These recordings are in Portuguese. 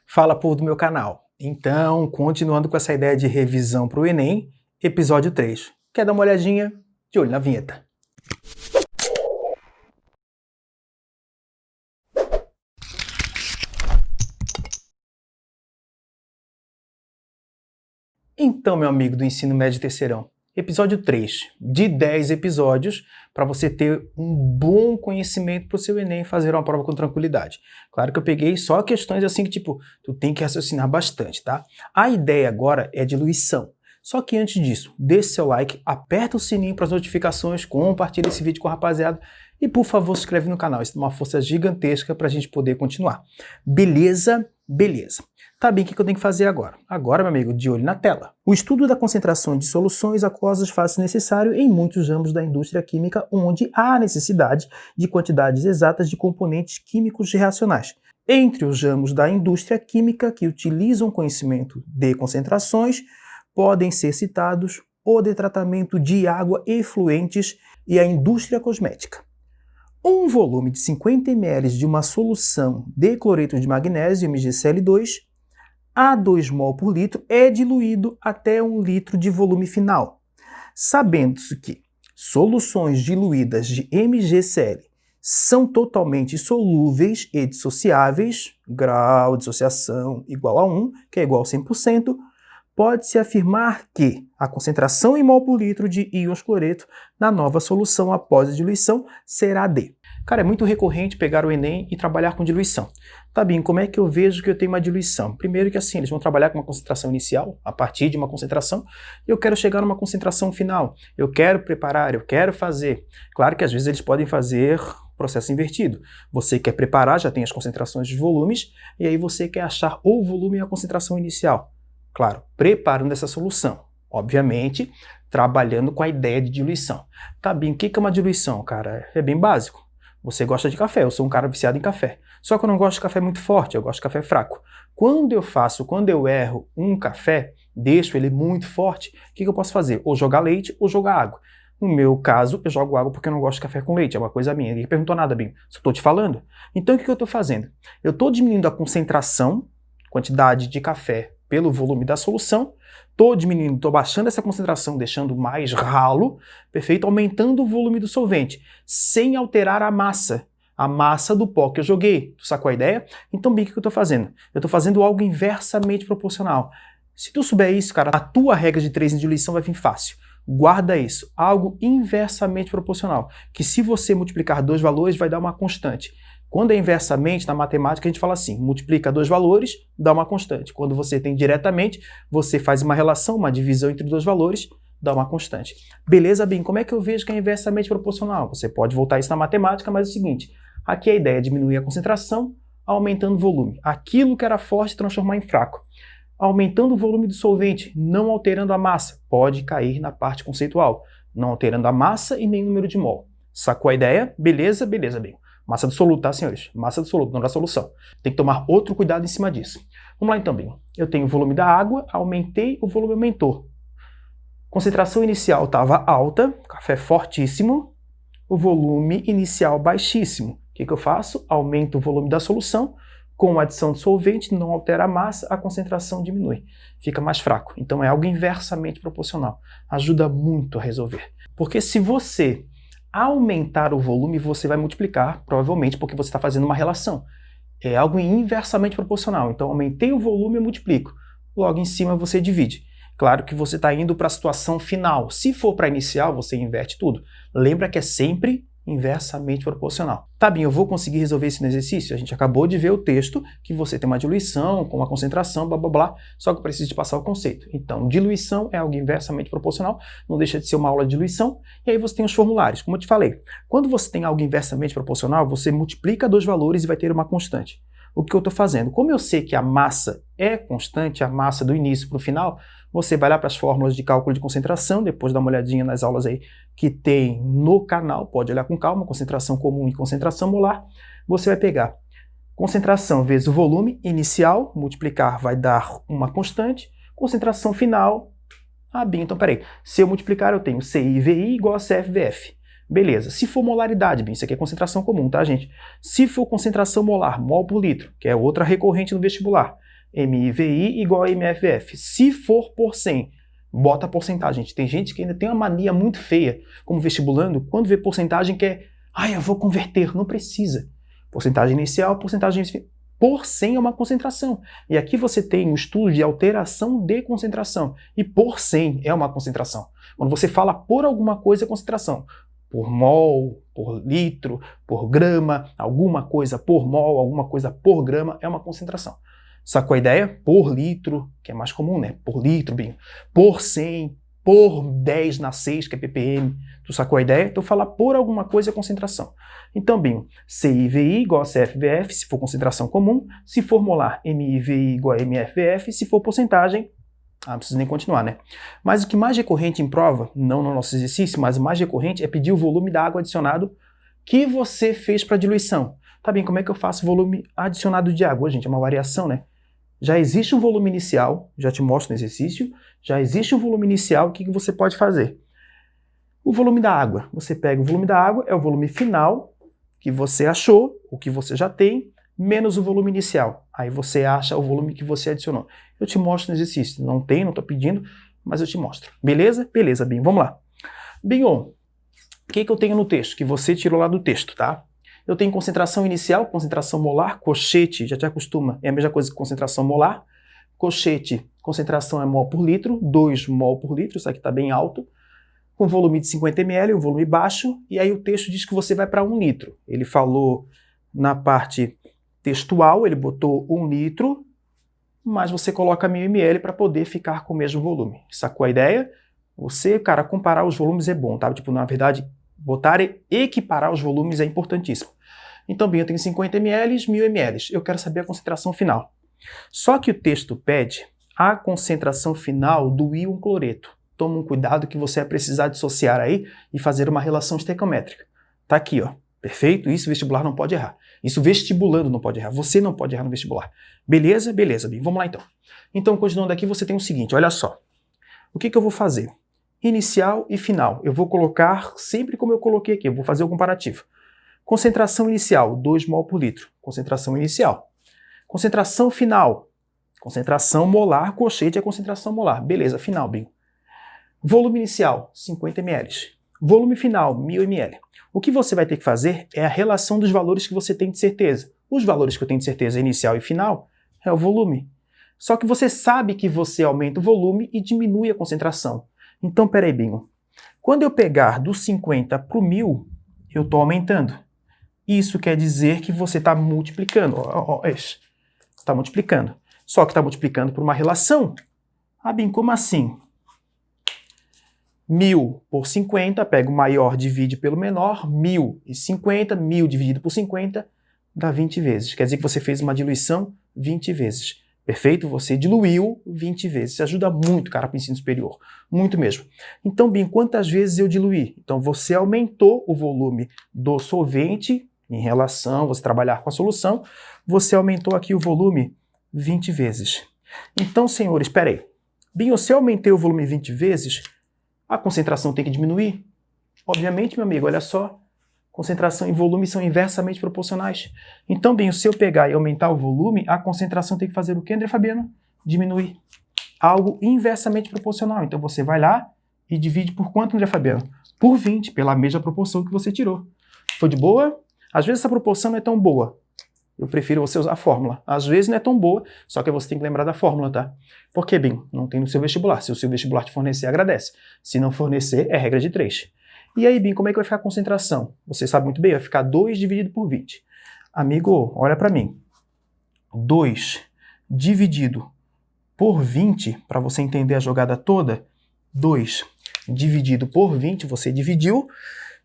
Fala, povo do meu canal. Então, continuando com essa ideia de revisão para o Enem, episódio 3. Quer dar uma olhadinha? De olho na vinheta. Então, meu amigo do ensino médio terceirão, episódio 3 de 10 episódios para você ter um bom conhecimento para o seu Enem e fazer uma prova com tranquilidade. Claro que eu peguei só questões assim que, tu tem que raciocinar bastante, tá? A ideia agora é diluição. Só que antes disso, deixe seu like, aperta o sininho para as notificações, compartilha esse vídeo com a rapaziada e, por favor, se inscreve no canal. Isso dá uma força gigantesca para a gente poder continuar. Beleza? Beleza. Tá bem, o que eu tenho que fazer agora? Agora, meu amigo, de olho na tela. O estudo da concentração de soluções aquosas faz-se necessário em muitos ramos da indústria química onde há necessidade de quantidades exatas de componentes químicos reacionais. Entre os ramos da indústria química que utilizam conhecimento de concentrações, podem ser citados o de tratamento de água efluentes e a indústria cosmética. Um volume de 50 ml de uma solução de cloreto de magnésio, MgCl2, a 2 mol por litro é diluído até 1 litro de volume final. Sabendo-se que soluções diluídas de MgCl são totalmente solúveis e dissociáveis, grau de dissociação igual a 1, que é igual a 100%, pode-se afirmar que a concentração em mol por litro de íons cloreto na nova solução após a diluição será de... Cara, é muito recorrente pegar o Enem e trabalhar com diluição. Tá bem, como é que eu vejo que eu tenho uma diluição? Primeiro que assim, eles vão trabalhar com uma concentração inicial, a partir de uma concentração, e eu quero chegar numa concentração final. Eu quero preparar, eu quero fazer. Claro que às vezes eles podem fazer processo invertido. Você quer preparar, já tem as concentrações dos volumes, e aí você quer achar o volume e a concentração inicial. Claro, preparando essa solução. Obviamente, trabalhando com a ideia de diluição. Tá bem, o que é uma diluição, cara? É bem básico. Você gosta de café, eu sou um cara viciado em café. Só que eu não gosto de café muito forte, eu gosto de café fraco. Quando eu erro um café, deixo ele muito forte, o que eu posso fazer? Ou jogar leite ou jogar água. No meu caso, eu jogo água porque eu não gosto de café com leite, é uma coisa minha. Ninguém perguntou nada, Bim, só estou te falando. Então o que eu estou fazendo? Eu estou diminuindo a concentração, quantidade de café pelo volume da solução, estou diminuindo, estou baixando essa concentração, deixando mais ralo, perfeito? Aumentando o volume do solvente, sem alterar a massa do pó que eu joguei. Tu sacou a ideia? Então, bem, o que eu estou fazendo? Eu estou fazendo algo inversamente proporcional. Se tu souber isso, cara, a tua regra de 3 em diluição vai vir fácil. Guarda isso, algo inversamente proporcional, que se você multiplicar dois valores vai dar uma constante. Quando é inversamente, na matemática, a gente fala assim, multiplica dois valores, dá uma constante. Quando você tem diretamente, você faz uma relação, uma divisão entre dois valores, dá uma constante. Beleza, Bim? Como é que eu vejo que é inversamente proporcional? Você pode voltar isso na matemática, mas é o seguinte, aqui a ideia é diminuir a concentração, aumentando o volume. Aquilo que era forte, transformar em fraco. Aumentando o volume do solvente, não alterando a massa, pode cair na parte conceitual. Não alterando a massa e nem o número de mol. Sacou a ideia? Beleza? Beleza, Bim. Massa do soluto, tá, senhores? Massa do soluto, não da solução. Tem que tomar outro cuidado em cima disso. Vamos lá então, Bim. Eu tenho o volume da água, aumentei, o volume aumentou. Concentração inicial estava alta, café fortíssimo, o volume inicial baixíssimo. O que eu faço? Aumento o volume da solução, com a adição de solvente, não altera a massa, a concentração diminui. Fica mais fraco. Então é algo inversamente proporcional. Ajuda muito a resolver. Porque se você aumentar o volume, você vai multiplicar, provavelmente porque você está fazendo uma relação. É algo inversamente proporcional. Então, aumentei o volume, eu multiplico. Logo em cima, você divide. Claro que você está indo para a situação final. Se for para inicial, você inverte tudo. Lembra que é sempre inversamente proporcional. Tá bem, eu vou conseguir resolver isso no exercício? A gente acabou de ver o texto que você tem uma diluição com uma concentração, blá blá blá, só que eu preciso de passar o conceito. Então, diluição é algo inversamente proporcional, não deixa de ser uma aula de diluição, e aí você tem os formulários. Como eu te falei, quando você tem algo inversamente proporcional, você multiplica dois valores e vai ter uma constante. O que eu estou fazendo? Como eu sei que a massa é constante, a massa do início para o final, você vai lá para as fórmulas de cálculo de concentração, depois dá uma olhadinha nas aulas aí que tem no canal, pode olhar com calma, concentração comum e concentração molar. Você vai pegar concentração vezes o volume inicial, multiplicar vai dar uma constante, concentração final, então peraí, se eu multiplicar eu tenho CI/VI igual a CFVF. Beleza. Se for molaridade, bem, isso aqui é concentração comum, tá, gente? Se for concentração molar, mol por litro, que é outra recorrente no vestibular, MIVI igual a MFF. Se for por 100, bota a porcentagem, gente. Tem gente que ainda tem uma mania muito feia, como vestibulando, quando vê porcentagem quer, eu vou converter. Não precisa. Porcentagem inicial, porcentagem por 100 é uma concentração. E aqui você tem o estudo de alteração de concentração. E por 100 é uma concentração. Quando você fala por alguma coisa, é concentração. Por mol, por litro, por grama, alguma coisa por mol, alguma coisa por grama, é uma concentração. Sacou a ideia? Por litro, que é mais comum, né? Por litro, bem. Por 100, por 10 na 6, que é ppm. Tu sacou a ideia? Então, falar por alguma coisa é concentração. Então, bem, CIVI igual a CFVF, se for concentração comum. Se for molar, MIVI igual a MFVF. Se for porcentagem, não precisa nem continuar, né? Mas o que mais recorrente em prova, não no nosso exercício, mas o mais recorrente é pedir o volume da água adicionado que você fez para diluição. Tá bem, como é que eu faço volume adicionado de água? Gente, é uma variação, né? Já existe um volume inicial, já te mostro no exercício, já existe um volume inicial, o que você pode fazer? O volume da água. Você pega o volume da água, é o volume final que você achou, o que você já tem, menos o volume inicial. Aí você acha o volume que você adicionou. Eu te mostro no exercício. Não tem, não estou pedindo, mas eu te mostro. Beleza? Beleza, Binho. Vamos lá. Binho, o que eu tenho no texto? Que você tirou lá do texto, tá? Eu tenho concentração inicial, concentração molar, cochete, já te acostuma, é a mesma coisa que concentração molar. Cochete, concentração é mol por litro, 2 mol por litro, isso aqui está bem alto. Com volume de 50 ml, um volume baixo, e aí o texto diz que você vai para 1 litro. Ele falou na parte textual, ele botou 1 litro, mas você coloca 1000 ml para poder ficar com o mesmo volume. Sacou a ideia? Você, cara, comparar os volumes é bom, tá? Tipo, na verdade, botar e equiparar os volumes é importantíssimo. Então, bem, eu tenho 50 ml, 1000 ml. Eu quero saber a concentração final. Só que o texto pede a concentração final do íon cloreto. Toma um cuidado que você vai precisar dissociar aí e fazer uma relação estequiométrica. Tá aqui, ó. Perfeito? Isso o vestibular não pode errar. Isso vestibulando não pode errar. Você não pode errar no vestibular. Beleza? Beleza, bem. Vamos lá, então. Então, continuando aqui, você tem o seguinte, olha só. O que eu vou fazer? Inicial e final. Eu vou colocar sempre como eu coloquei aqui. Eu vou fazer o comparativo. Concentração inicial, 2 mol por litro. Concentração inicial. Concentração final. Concentração molar, cochete é concentração molar. Beleza, final, bem. Volume inicial, 50 ml. Volume final, 1000 ml. O que você vai ter que fazer é a relação dos valores que você tem de certeza. Os valores que eu tenho de certeza inicial e final é o volume. Só que você sabe que você aumenta o volume e diminui a concentração. Então, peraí, Binho. Quando eu pegar do 50 para o 1000, eu estou aumentando. Isso quer dizer que você está multiplicando. Está multiplicando. Só que está multiplicando por uma relação. Binho, como assim? 1000 por 50, pega o maior, divide pelo menor, 1050, 1000 dividido por 50, dá 20 vezes. Quer dizer que você fez uma diluição 20 vezes. Perfeito? Você diluiu 20 vezes. Isso ajuda muito, cara, para o ensino superior. Muito mesmo. Então, bem, quantas vezes eu diluí? Então, você aumentou o volume do solvente em relação, você trabalhar com a solução, você aumentou aqui o volume 20 vezes. Então, senhores, espera aí. Bem, se eu aumentei o volume 20 vezes, a concentração tem que diminuir? Obviamente, meu amigo, olha só. Concentração e volume são inversamente proporcionais. Então, bem, se eu pegar e aumentar o volume, a concentração tem que fazer o quê, André Fabiano? Diminuir. Algo inversamente proporcional. Então, você vai lá e divide por quanto, André Fabiano? Por 20, pela mesma proporção que você tirou. Foi de boa? Às vezes essa proporção não é tão boa. Eu prefiro você usar a fórmula. Às vezes não é tão boa, só que você tem que lembrar da fórmula, tá? Porque, bem, não tem no seu vestibular. Se o seu vestibular te fornecer, agradece. Se não fornecer, é regra de 3. E aí, bem, como é que vai ficar a concentração? Você sabe muito bem, vai ficar 2 dividido por 20. Amigo, olha para mim. 2 dividido por 20, para você entender a jogada toda, 2 dividido por 20, você dividiu.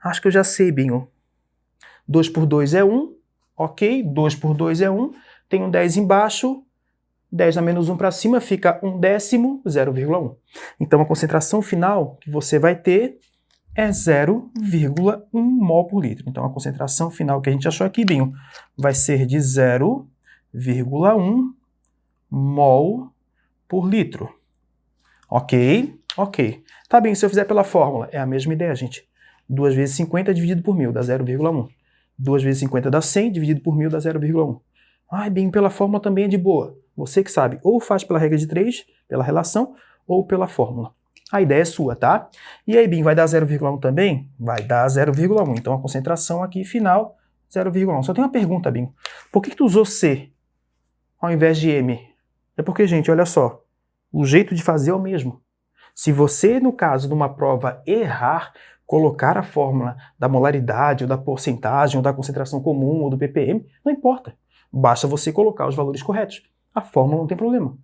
Acho que eu já sei, bem. 2 por 2 é 1. Ok, 2 por 2 é 1, tem um 10 embaixo, 10 na menos 1 para cima, fica 1/10, 0,1. Então, a concentração final que você vai ter é 0,1 mol por litro. Então, a concentração final que a gente achou aqui, Binho, vai ser de 0,1 mol por litro. Ok? Ok. Tá bem, se eu fizer pela fórmula, é a mesma ideia, gente. 2 vezes 50 dividido por 1.000 dá 0,1. 2 vezes 50 dá 100, dividido por 1.000 dá 0,1. Ai, bem, pela fórmula também é de boa. Você que sabe, ou faz pela regra de 3, pela relação, ou pela fórmula. A ideia é sua, tá? E aí, Bim, vai dar 0,1 também? Vai dar 0,1. Então, a concentração aqui final, 0,1. Só tem uma pergunta, Bim. Por que tu usou C ao invés de M? É porque, gente, olha só, o jeito de fazer é o mesmo. Se você, no caso de uma prova, errar, colocar a fórmula da molaridade, ou da porcentagem, ou da concentração comum, ou do ppm, não importa. Basta você colocar os valores corretos. A fórmula não tem problema.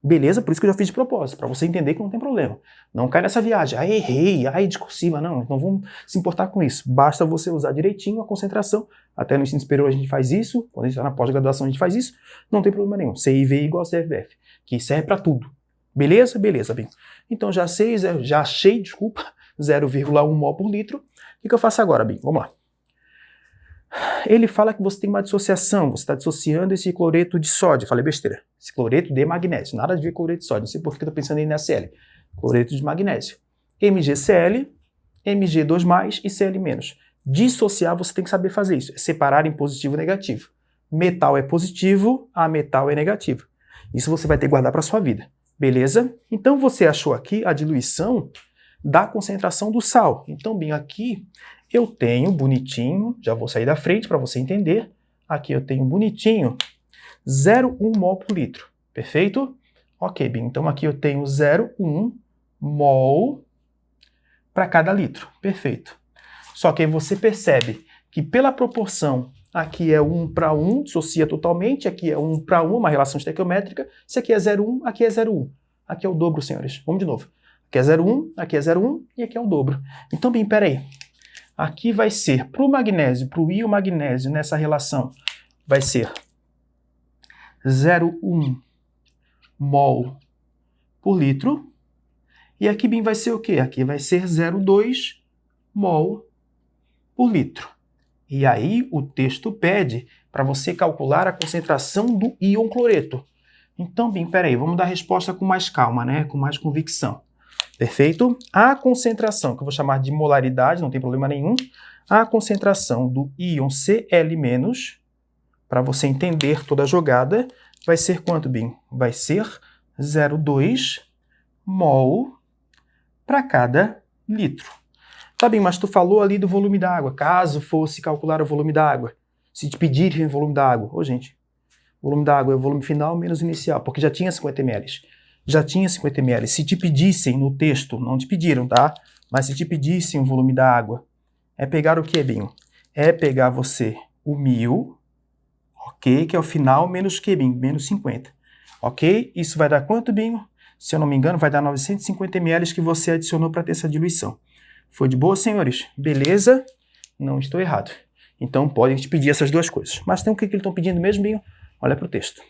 Beleza? Por isso que eu já fiz de propósito, para você entender que não tem problema. Não cai nessa viagem, ai, errei, ai, discursiva, não vamos se importar com isso. Basta você usar direitinho a concentração, até no ensino superior a gente faz isso, quando a gente está na pós-graduação a gente faz isso, não tem problema nenhum. CIV igual a CFF, que serve para tudo. Beleza? Beleza, bem. Então já achei, 0,1 mol por litro. O que eu faço agora, bem? Vamos lá. Ele fala que você tem uma dissociação, você está dissociando esse cloreto de sódio, falei besteira, esse cloreto de magnésio, nada de ver cloreto de sódio, não sei por que eu estou pensando em NaCl, cloreto de magnésio, MgCl, Mg2+, e Cl-. Dissociar você tem que saber fazer isso, é separar em positivo e negativo. Metal é positivo, ametal é negativo. Isso você vai ter que guardar para a sua vida, beleza? Então você achou aqui a diluição da concentração do sal. Então, bem, aqui eu tenho bonitinho, já vou sair da frente para você entender, aqui eu tenho bonitinho 0,1 mol por litro, perfeito? Ok, bem, então aqui eu tenho 0,1 mol para cada litro, perfeito. Só que aí você percebe que pela proporção, aqui é 1 para 1, dissocia totalmente, aqui é 1 para 1, uma relação estequiométrica, se aqui é 0,1, aqui é 0,1. Aqui é o dobro, senhores. Vamos de novo. Aqui é 0,1, aqui é 0,1 e aqui é o dobro. Então, bem, peraí. Aqui vai ser, para o magnésio, para o íon magnésio, nessa relação, vai ser 0,1 mol por litro. E aqui, bem, vai ser o quê? Aqui vai ser 0,2 mol por litro. E aí, o texto pede para você calcular a concentração do íon cloreto. Então, bem, peraí, vamos dar a resposta com mais calma, né? Com mais convicção. Perfeito? A concentração, que eu vou chamar de molaridade, não tem problema nenhum, a concentração do íon Cl-, para você entender toda a jogada, vai ser quanto, Bim? Vai ser 0,2 mol para cada litro. Tá bem, mas tu falou ali do volume da água, caso fosse calcular o volume da água, se te pedirem o volume da água, ô gente, o volume da água é o volume final menos inicial, porque já tinha 50 ml. Já tinha 50 ml. Se te pedissem no texto, não te pediram, tá? Mas se te pedissem o volume da água, é pegar o que, Binho? É pegar você o 1.000, ok? Que é o final menos o que, Binho? Menos 50, ok? Isso vai dar quanto, Binho? Se eu não me engano, vai dar 950 ml que você adicionou para ter essa diluição. Foi de boa, senhores? Beleza? Não estou errado. Então podem te pedir essas duas coisas. Mas tem o que eles estão pedindo mesmo, Binho? Olha para o texto.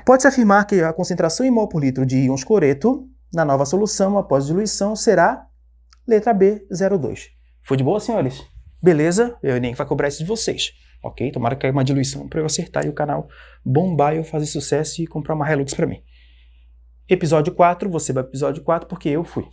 Pode-se afirmar que a concentração em mol por litro de íons cloreto na nova solução após diluição será letra B, 0,2. Foi de boa, senhores? Beleza? Eu nem vai cobrar isso de vocês, ok? Tomara que caia uma diluição para eu acertar e o canal bombar e eu fazer sucesso e comprar uma Hilux para mim. Episódio 4, você vai para o episódio 4 porque eu fui.